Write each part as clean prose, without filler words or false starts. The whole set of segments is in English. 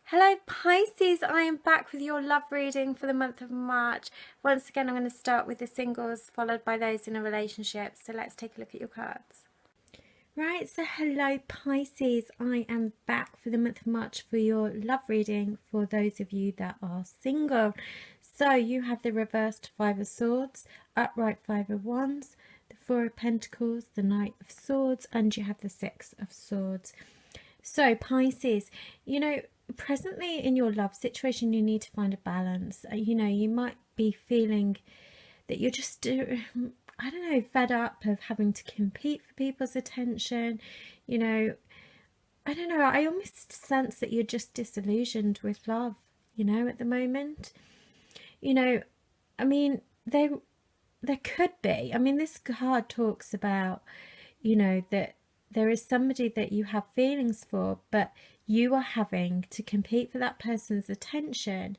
Hello Pisces, I am back with your love reading for the month of March. Once again, I'm going to start with the singles followed by those in a relationship. So let's take a look at your cards. Right, so hello Pisces, I am back for the month of March for your love reading for those of you that are single. So you have the reversed Five of Swords, upright Five of Wands, the Four of Pentacles, the Knight of Swords, and you have the Six of Swords. So Pisces, presently in your love situation, you need to find a balance. You might be feeling that you're just, I don't know, fed up of having to compete for people's attention. I don't know, I almost sense that you're just disillusioned with love, at the moment. I mean, there could be. I mean, this card talks about, that there is somebody that you have feelings for, but you are having to compete for that person's attention,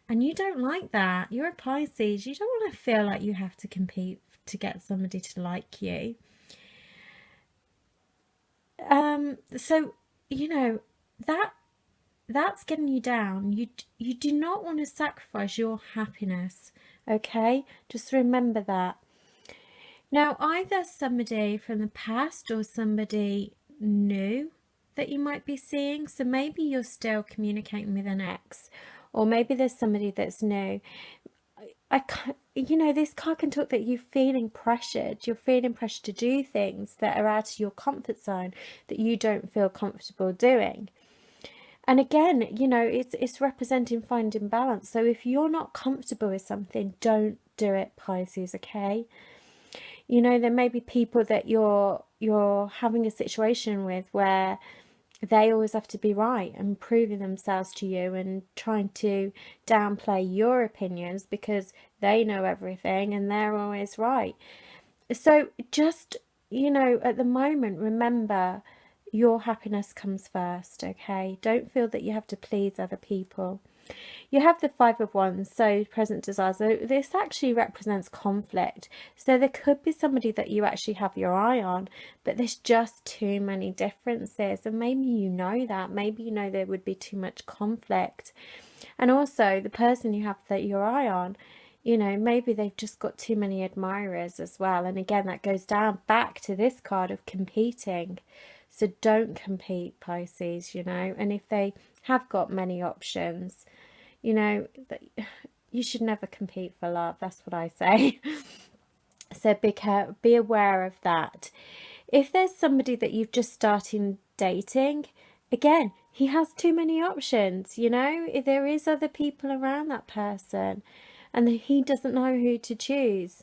and you don't like that. You're a Pisces. You don't want to feel like you have to compete to get somebody to like you. So that's getting you down. You do not want to sacrifice your happiness. Okay, just remember that. Now, either somebody from the past or somebody new that you might be seeing. So maybe you're still communicating with an ex, or maybe there's somebody that's new. This card can talk that you're feeling pressured. You're feeling pressured to do things that are out of your comfort zone that you don't feel comfortable doing. And again, it's representing finding balance. So if you're not comfortable with something, don't do it, Pisces, okay? There may be people that you're having a situation with where they always have to be right and proving themselves to you and trying to downplay your opinions because they know everything and they're always right. So just, at the moment, remember your happiness comes first, okay? Don't feel that you have to please other people. You have the Five of Wands, so present desire. So this actually represents conflict. So there could be somebody that you actually have your eye on, but there's just too many differences. And maybe you know that. Maybe there would be too much conflict. And also the person you have that your eye on, maybe they've just got too many admirers as well. And again, that goes down back to this card of competing. So don't compete, Pisces, and if they have got many options, you should never compete for love. That's what I say. So be aware of that. If there's somebody that you've just started dating, again, he has too many options. There is other people around that person and he doesn't know who to choose.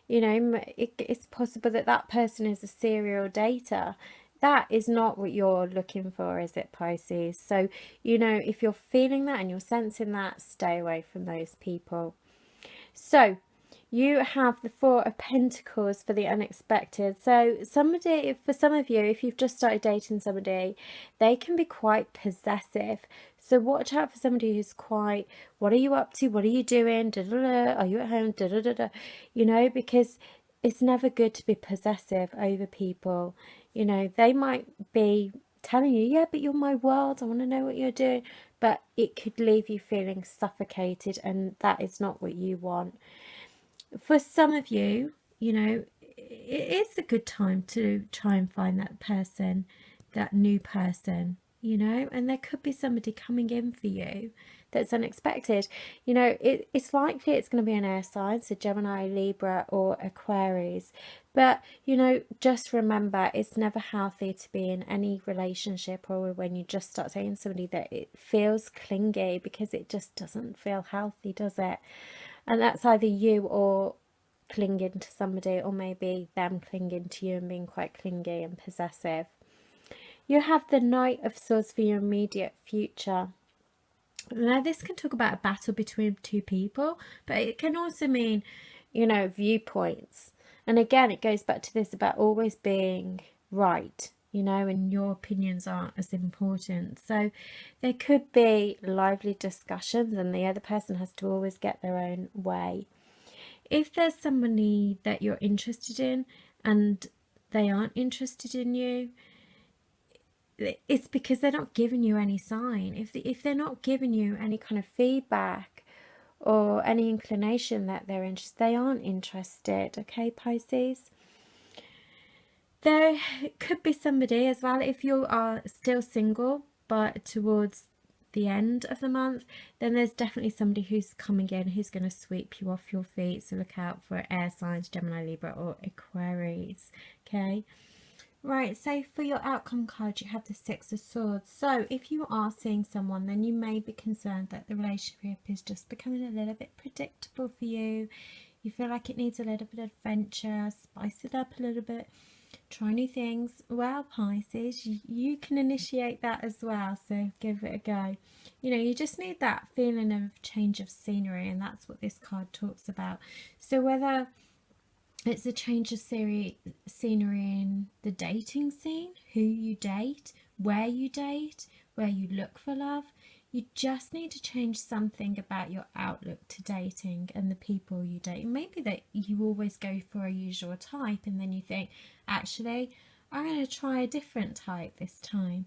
It's possible that that person is a serial dater. That is not what you're looking for, is it, Pisces? So, if you're feeling that and you're sensing that, stay away from those people. So, you have the Four of Pentacles for the unexpected. So for some of you, if you've just started dating somebody, they can be quite possessive. So watch out for somebody who's quite, what are you up to? What are you doing? Da, da, da. Are you at home? Da, da, da, da. Because it's never good to be possessive over people. They might be telling you, yeah, but you're my world. I want to know what you're doing. But it could leave you feeling suffocated, and that is not what you want. For some of you, it is a good time to try and find that person, that new person, and there could be somebody coming in for you that's unexpected. It's likely it's going to be an air sign, so Gemini, Libra or Aquarius. But, just remember, it's never healthy to be in any relationship or when you just start dating somebody that it feels clingy, because it just doesn't feel healthy, does it? And that's either you or clinging to somebody, or maybe them clinging to you and being quite clingy and possessive. You have the Knight of Swords for your immediate future. Now, this can talk about a battle between two people, but it can also mean, viewpoints. And again, it goes back to this about always being right, and your opinions aren't as important. So there could be lively discussions and the other person has to always get their own way. If there's somebody that you're interested in and they aren't interested in you, it's because they're not giving you any sign. If they're not giving you any kind of feedback or any inclination that they're interested, they aren't interested. Okay, Pisces. There could be somebody as well, if you are still single but towards the end of the month, then there's definitely somebody who's coming in who's going to sweep you off your feet. So look out for air signs, Gemini, Libra or Aquarius. Okay, right, so for your outcome card you have the Six of Swords. So if you are seeing someone, then you may be concerned that the relationship is just becoming a little bit predictable for you. You feel like it needs a little bit of adventure, spice it up a little bit, try new things. Well, Pisces, you can initiate that as well, so give it a go. You know, you just need that feeling of change of scenery, and that's what this card talks about. So whether it's a change of scenery in the dating scene, who you date, where you look for love, you just need to change something about your outlook to dating and the people you date. Maybe that you always go for a usual type and then you think, actually, I'm going to try a different type this time.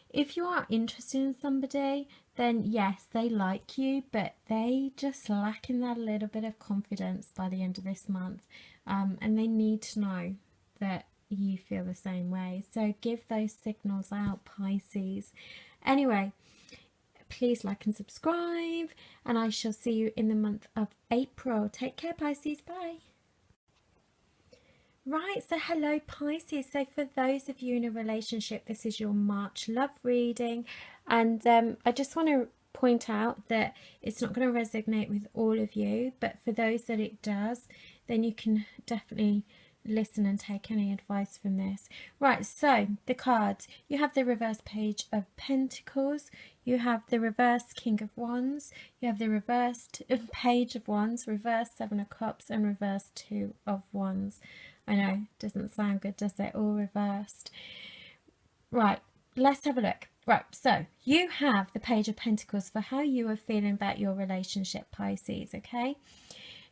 If you are interested in somebody, then yes, they like you, but they just lack in that little bit of confidence by the end of this month. And they need to know that you feel the same way. So give those signals out, Pisces. Anyway, please like and subscribe, and I shall see you in the month of April. Take care, Pisces. Bye. Right, so hello, Pisces. So for those of you in a relationship, this is your March love reading, and I just want to point out that it's not going to resonate with all of you, but for those that it does, then you can definitely listen and take any advice from this. Right, so the cards, you have the reverse Page of Pentacles, you have the reverse King of Wands, you have the reversed Page of Wands, reverse Seven of Cups, and reverse Two of Wands. I know, doesn't sound good, does it? All reversed. Right, let's have a look. Right, so you have the Page of Pentacles for how you are feeling about your relationship, Pisces. Okay,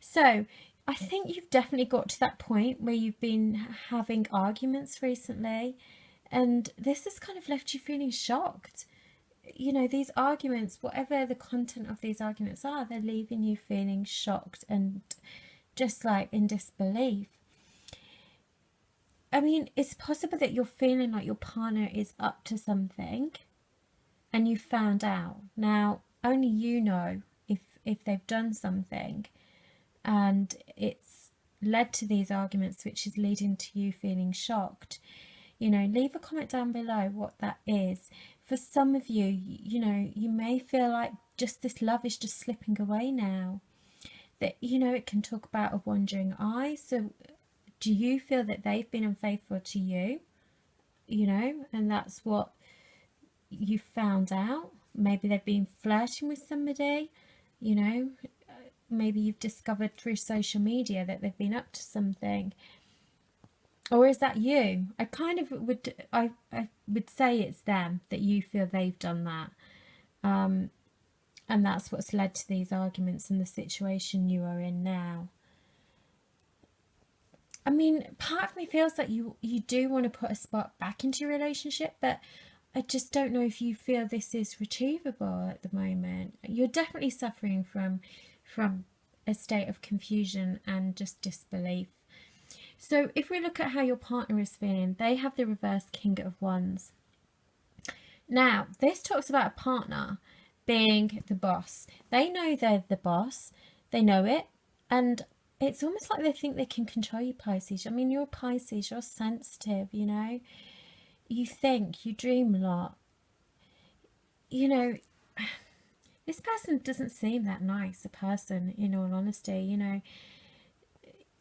so I think you've definitely got to that point where you've been having arguments recently, and this has kind of left you feeling shocked. You know, these arguments, whatever the content of these arguments are, they're leaving you feeling shocked and just like in disbelief. I mean, it's possible that you're feeling like your partner is up to something and you found out. Now, only you know if they've done something, and it's led to these arguments, which is leading to you feeling shocked. You know, leave a comment down below what that is. For some of you, you know, you may feel like just this love is just slipping away now. That, you know, it can talk about a wandering eye. So do you feel that they've been unfaithful to you? You know, and that's what you found out. Maybe they've been flirting with somebody, you know. Maybe you've discovered through social media that they've been up to something. Or is that you? I kind of would, I would say it's them, that you feel they've done that. And that's what's led to these arguments and the situation you are in now. I mean, part of me feels like you do want to put a spark back into your relationship, but I just don't know if you feel this is achievable at the moment. You're definitely suffering from a state of confusion and just disbelief. So if we look at how your partner is feeling, they have the reverse King of Wands. Now, this talks about a partner being the boss. They know they're the boss, they know it, and it's almost like they think they can control you, Pisces. I mean, you're Pisces, you're sensitive, you know. You think, you dream a lot. You know, this person doesn't seem that nice a person, in all honesty. You know,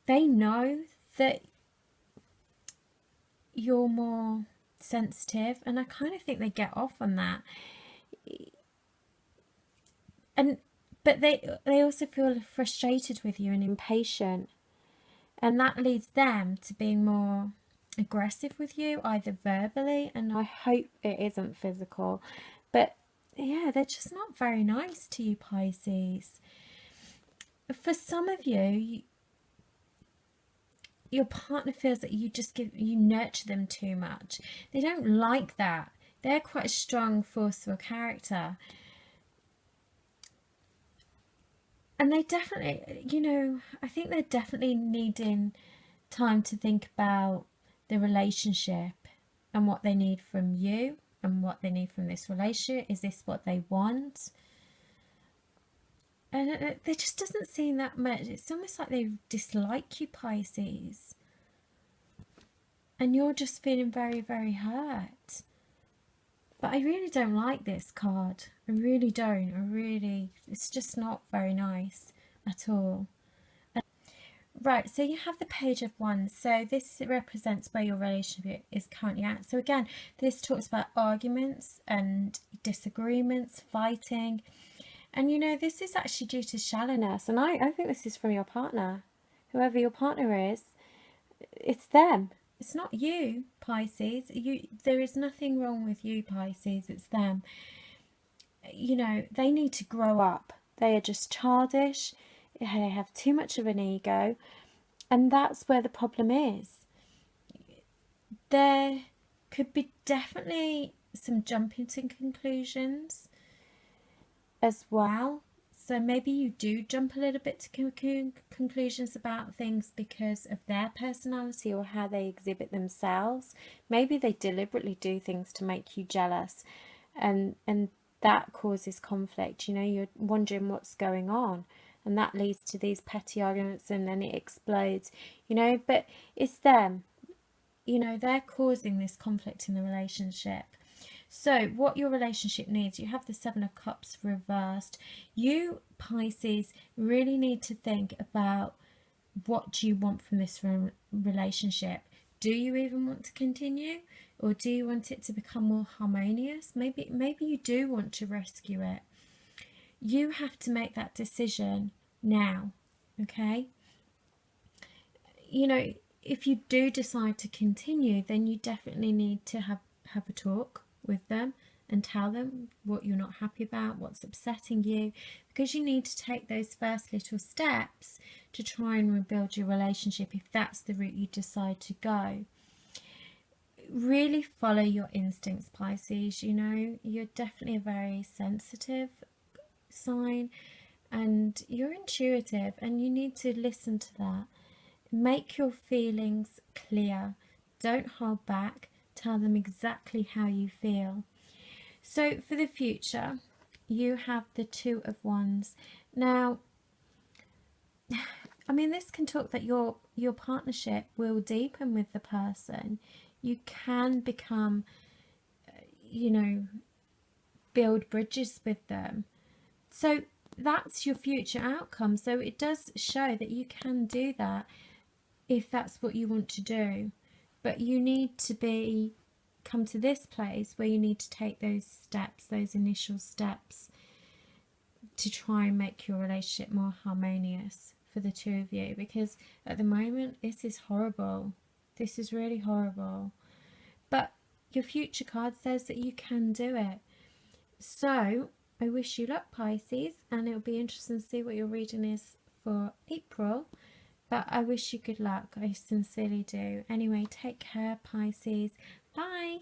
they know that you're more sensitive, and I kind of think they get off on that. But they also feel frustrated with you and impatient, and that leads them to being more aggressive with you, either verbally, and I hope it isn't physical, but yeah, they're just not very nice to you, Pisces. For some of you, your partner feels that you nurture them too much. They don't like that. they're quite a strong, forceful character. And they definitely, you know, I think they're definitely needing time to think about the relationship and what they need from you and what they need from this relationship. Is this what they want? And there just doesn't seem that much. It's almost like they dislike you, Pisces. And you're just feeling very, very hurt. But I really don't like this card. I really don't. It's just not very nice at all. Right, so you have the Page of Wands. So this represents where your relationship is currently at. So again, this talks about arguments and disagreements, fighting. And you know, this is actually due to shallowness. And I think this is from your partner. Whoever your partner is, it's them. It's not you, Pisces. There is nothing wrong with you, Pisces. It's them. You know, they need to grow up. They are just childish. They have too much of an ego. And that's where the problem is. There could be definitely some jumping to conclusions as well. So maybe you do jump a little bit to conclusions about things because of their personality or how they exhibit themselves. Maybe they deliberately do things to make you jealous, and that causes conflict. You know, you're wondering what's going on, and that leads to these petty arguments, and then it explodes. You know, but it's them. You know, they're causing this conflict in the relationship. So what your relationship needs, you have the Seven of Cups reversed. You, Pisces, really need to think about what you want from this relationship. Do you even want to continue, or do you want it to become more harmonious? Maybe you do want to rescue it. You have to make that decision now, okay? You know, if you do decide to continue, then you definitely need to have a talk with them and tell them what you're not happy about, what's upsetting you, because you need to take those first little steps to try and rebuild your relationship if that's the route you decide to go. Really follow your instincts, Pisces. You know, you're definitely a very sensitive sign and you're intuitive, and you need to listen to that. Make your feelings clear. Don't hold back. Tell them exactly how you feel. So for the future, you have the Two of Wands. Now, I mean, this can talk that your partnership will deepen with the person. You can become, you know, build bridges with them. So that's your future outcome. So it does show that you can do that if that's what you want to do. But you need to come to this place where you need to take those steps, those initial steps, to try and make your relationship more harmonious for the two of you, because at the moment this is horrible. This is really horrible. But your future card says that you can do it. So I wish you luck, Pisces, and it'll be interesting to see what your reading is for April. But I wish you good luck. I sincerely do. Anyway, take care, Pisces. Bye.